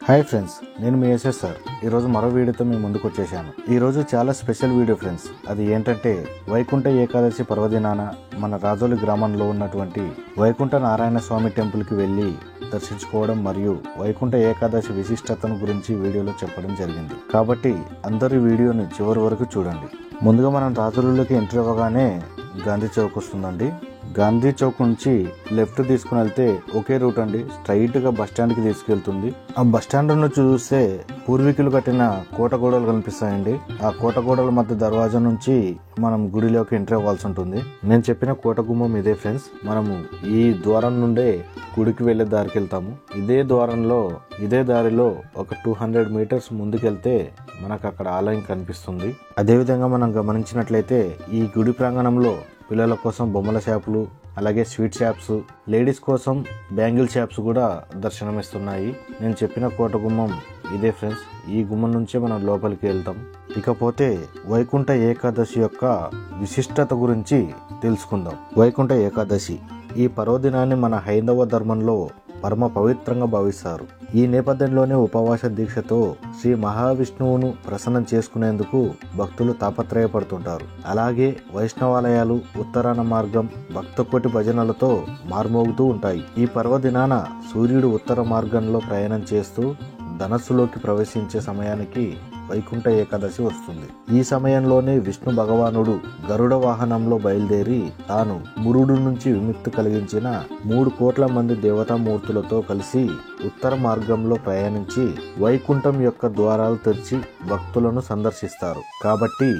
Hi friends, నేను మీ SSR. ఈరోజు మరో వీడియోతో మేము ముందుకు వచ్చేసాను. ఈరోజు చాలా స్పెషల్ వీడియో ఫ్రెండ్స్. అది ఏంటంటే వైకుంఠ ఏకాదశి పర్వదినాన మన రాజోలి గ్రామంలో ఉన్నటువంటి వైకుంఠ నారాయణ స్వామి టెంపుల్కి వెళ్ళి దర్శించుకోవడం మరియు వైకుంఠ ఏకాదశి విశిష్టతను గురించి వీడియోలో చెప్పడం జరిగింది. కాబట్టి అందరూ వీడియోని చివరి వరకు చూడండి. ముందుగా మనం రాజోలిలోకి ఎంట్రీ అవ్వగానే గాంధీ చౌక్ వస్తుందండి. గాంధీ చౌక్ నుంచి లెఫ్ట్ తీసుకుని వెళ్తే ఒకే రూట్ అండి, స్ట్రైట్ గా బస్ స్టాండ్ కి తీసుకెళ్తుంది. ఆ బస్ స్టాండ్ నుంచి చూస్తే పూర్వీకులు కట్టిన కోటగోడలు కనిపిస్తాయండి. ఆ కోటగోడల మధ్య దర్వాజా నుంచి మనం గుడిలోకి ఎంట్రీ అవ్వాల్సి ఉంటుంది. నేను చెప్పిన కోట గుమ్మం ఇదే ఫ్రెండ్స్. మనము ఈ ద్వారం నుండే గుడికి వెళ్లే దారికి వెళ్తాము. ఇదే దారిలో ఒక 200 మీటర్స్ ముందుకెళ్తే మనకు అక్కడ ఆలయం కనిపిస్తుంది. అదేవిధంగా మనం గమనించినట్లయితే ఈ గుడి ప్రాంగణంలో పిల్లల కోసం బొమ్మల షాపులు, అలాగే స్వీట్ షాప్స్, లేడీస్ కోసం బ్యాంగిల్ షాప్స్ కూడా దర్శనమిస్తున్నాయి. నేను చెప్పిన కోట గుమ్మం ఇదే ఫ్రెండ్స్. ఈ గుమ్మం నుంచే మనం లోపలికి వెళ్తాం. ఇకపోతే వైకుంఠ ఏకాదశి యొక్క విశిష్టత గురించి తెలుసుకుందాం. వైకుంఠ ఏకాదశి ఈ పర్వదినాన్ని మన హైందవ ధర్మంలో పరమ పవిత్రంగా భావిస్తారు. ఈ నేపథ్యంలోనే ఉపవాస దీక్షతో శ్రీ మహావిష్ణువును ప్రసన్నం చేసుకునేందుకు భక్తులు తాపత్రయపడుతుంటారు. అలాగే వైష్ణవాలయాలు ఉత్తరాన మార్గం భక్తకోటి భజనలతో మార్మోగుతూ ఉంటాయి. ఈ పర్వదినాన సూర్యుడు ఉత్తర మార్గంలో ప్రయాణం చేస్తూ ధనస్సులోకి ప్రవేశించే సమయానికి వైకుంఠ ఏకాదశి వస్తుంది. ఈ సమయంలోనే విష్ణు భగవానుడు గరుడ వాహనంలో బయలుదేరి తాను మురుడు నుంచి విముక్తి కలిగించిన 3 కోట్ల మంది దేవతామూర్తులతో కలిసి ఉత్తర మార్గంలో ప్రయాణించి వైకుంఠం యొక్క ద్వారాలు తెరిచి భక్తులను సందర్శిస్తారు. కాబట్టి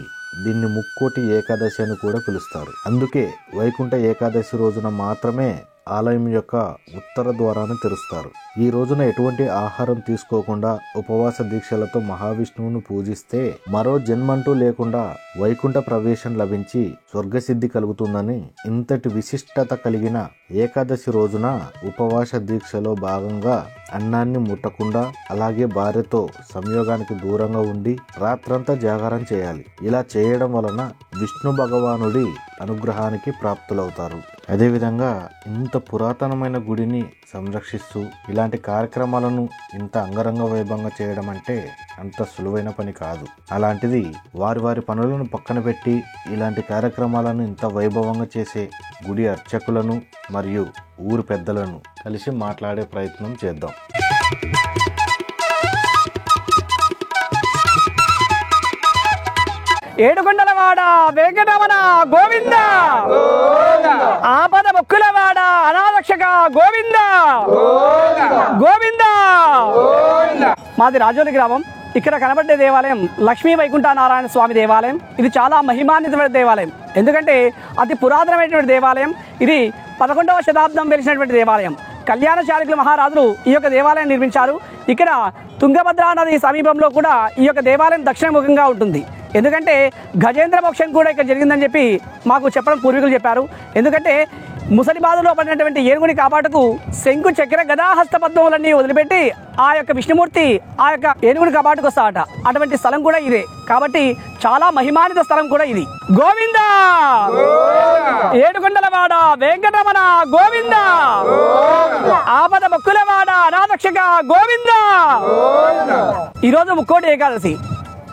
దీన్ని ముక్కోటి ఏకాదశి అని కూడా పిలుస్తారు. అందుకే వైకుంఠ ఏకాదశి రోజున మాత్రమే ఆలయం యొక్క ఉత్తర ద్వారాన్ని తెరుస్తారు. ఈ రోజున ఎటువంటి ఆహారం తీసుకోకుండా ఉపవాస దీక్షలతో మహావిష్ణువును పూజిస్తే మరో జన్మంటూ లేకుండా వైకుంఠ ప్రవేశం లభించి స్వర్గసిద్ధి కలుగుతుందని ఇంతటి విశిష్టత కలిగిన ఏకాదశి రోజున ఉపవాస దీక్షలో భాగంగా అన్నాన్ని ముట్టకుండా, అలాగే భార్యతో సంయోగానికి దూరంగా ఉండి రాత్రంతా జాగారం చేయాలి. ఇలా చేయడం వలన విష్ణు భగవానుడి అనుగ్రహానికి ప్రాప్తులవుతారు. అదేవిధంగా ఇంత పురాతనమైన గుడిని సంరక్షిస్తూ ఇలాంటి కార్యక్రమాలను ఇంత అంగరంగ వైభవంగా చేయడం అంటే అంత సులువైన పని కాదు. అలాంటిది వారి పనులను పక్కన పెట్టి ఇలాంటి కార్యక్రమాలను ఇంత వైభవంగా చేసే గుడి అర్చకులను మరియు ఊరు పెద్దలను కలిసి మాట్లాడే ప్రయత్నం చేద్దాం. ఏడుకొండలవాడ వెంకటరమణ గోవింద, ఆపద మొక్కులవాడ అనారక్షక గోవింద గోవింద. మాది రాజోలి గ్రామం. ఇక్కడ కనబడే దేవాలయం లక్ష్మీ వైకుంఠ నారాయణ స్వామి దేవాలయం. ఇది చాలా మహిమాన్వితమైన దేవాలయం. ఎందుకంటే అతి పురాతనమైనటువంటి దేవాలయం. ఇది 11వ శతాబ్దం వెలిసినటువంటి దేవాలయం. కళ్యాణ చాళుక్యుల మహారాజులు ఈ యొక్క దేవాలయం నిర్మించారు. ఇక్కడ తుంగభద్రా నది సమీపంలో కూడా ఈ యొక్క దేవాలయం దక్షిణముఖంగా ఉంటుంది. ఎందుకంటే గజేంద్ర మోక్షం కూడా ఇక్కడ జరిగిందని చెప్పి మాకు చెప్పడం పూర్వీకులు చెప్పారు. ఎందుకంటే ముసలి బాధలో పడినటువంటి ఏనుగుని కాపాటుకు శంకు చక్ర గదాహస్త పద్మములన్నీ వదిలిపెట్టి ఆ యొక్క విష్ణుమూర్తి ఆ యొక్క ఏనుగుని కాపాటుకు వస్తాడట. అటువంటి స్థలం కూడా ఇదే. కాబట్టి చాలా మహిమానిత స్థలం కూడా ఇది. గోవింద ఏడుకొండలవాడ వెంకటరమణ గోవింద, ఆపద మొక్కులవాడ అనారక్షక గోవింద. ఈరోజు ముక్కోటి ఏకాదశి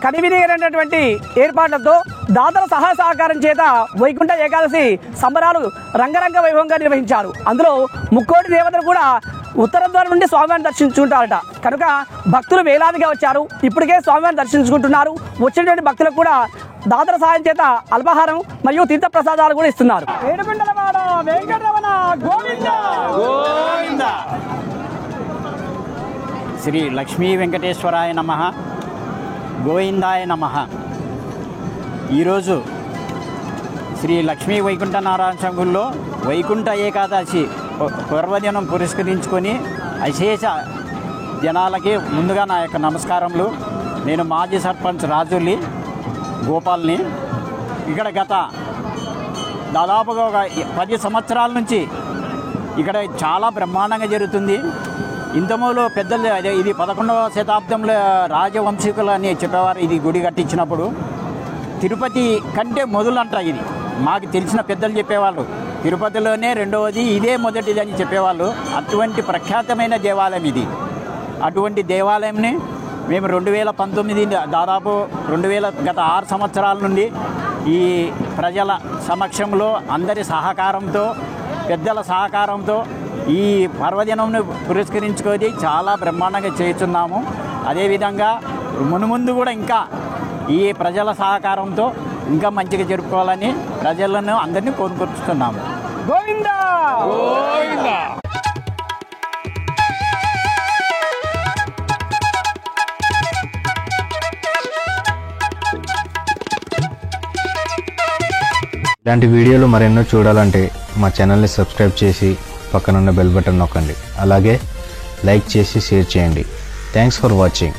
కనివినిగినటువంటి ఏర్పాట్లతో దాతల సహాయ సహకారం చేత వైకుంఠ ఏకాదశి సంబరాలు రంగరంగ వైభవంగా నిర్వహించారు. అందులో ముక్కోటి దేవతలు కూడా ఉత్తర ద్వారం నుండి స్వామివారిని దర్శించుకుంటారట. కనుక భక్తులు వేలాదిగా వచ్చారు. ఇప్పటికే స్వామివారిని దర్శించుకుంటున్నారు. వచ్చినటువంటి భక్తులకు కూడా దాతల సహాయం చేత అల్పాహారం మరియు తీర్థ ప్రసాదాలు కూడా ఇస్తున్నారు. ఏడుకొండలవాడ వెంకటరమణ గోవింద గోవింద. శ్రీ లక్ష్మీ వెంకటేశ్వరాయ నమః, గోవిందాయ నమః. ఈరోజు శ్రీ లక్ష్మీ వైకుంఠ నారాయణ స్వామిలో వైకుంఠ ఏకాదశి పర్వదినం పురస్కరించుకొని అశేష జనాలకి ముందుగా నా యొక్క నమస్కారములు. నేను మాజీ సర్పంచ్ రాజోలి గోపాల్ని. ఇక్కడ గత దాదాపుగా ఒక 10 సంవత్సరాల నుంచి ఇక్కడ చాలా బ్రహ్మాండంగా జరుగుతుంది. ఇంతకుముందు పెద్దలు ఇది 11వ శతాబ్దంలో రాజవంశీకులు అని చెప్పేవారు. ఇది గుడి కట్టించినప్పుడు తిరుపతి కంటే మొదలంట. ఇది మాకు తెలిసిన పెద్దలు చెప్పేవాళ్ళు. తిరుపతిలోనే రెండవది, ఇదే మొదటిది అని చెప్పేవాళ్ళు. అటువంటి ప్రఖ్యాతమైన దేవాలయం ఇది. అటువంటి దేవాలయంని మేము 2019 దాదాపు గత 6 సంవత్సరాల నుండి ఈ ప్రజల సమక్షంలో అందరి సహకారంతో, పెద్దల సహకారంతో ఈ పర్వదినంను పురస్కరించుకొని చాలా బ్రహ్మాండంగా చేస్తున్నాము. అదేవిధంగా మునుముందు కూడా ఇంకా ఈ ప్రజల సహకారంతో ఇంకా మంచిగా జరుపుకోవాలని ప్రజలను అందరినీ కోరుకుంటున్నాము. గోవిందా గోవిందా. ఇలాంటి వీడియోలు మరెన్నో చూడాలంటే మా ఛానల్ని సబ్స్క్రైబ్ చేసి పక్కనున్న బెల్ బటన్ నొక్కండి. అలాగే లైక్ చేసి షేర్ చేయండి. Thanks for watching.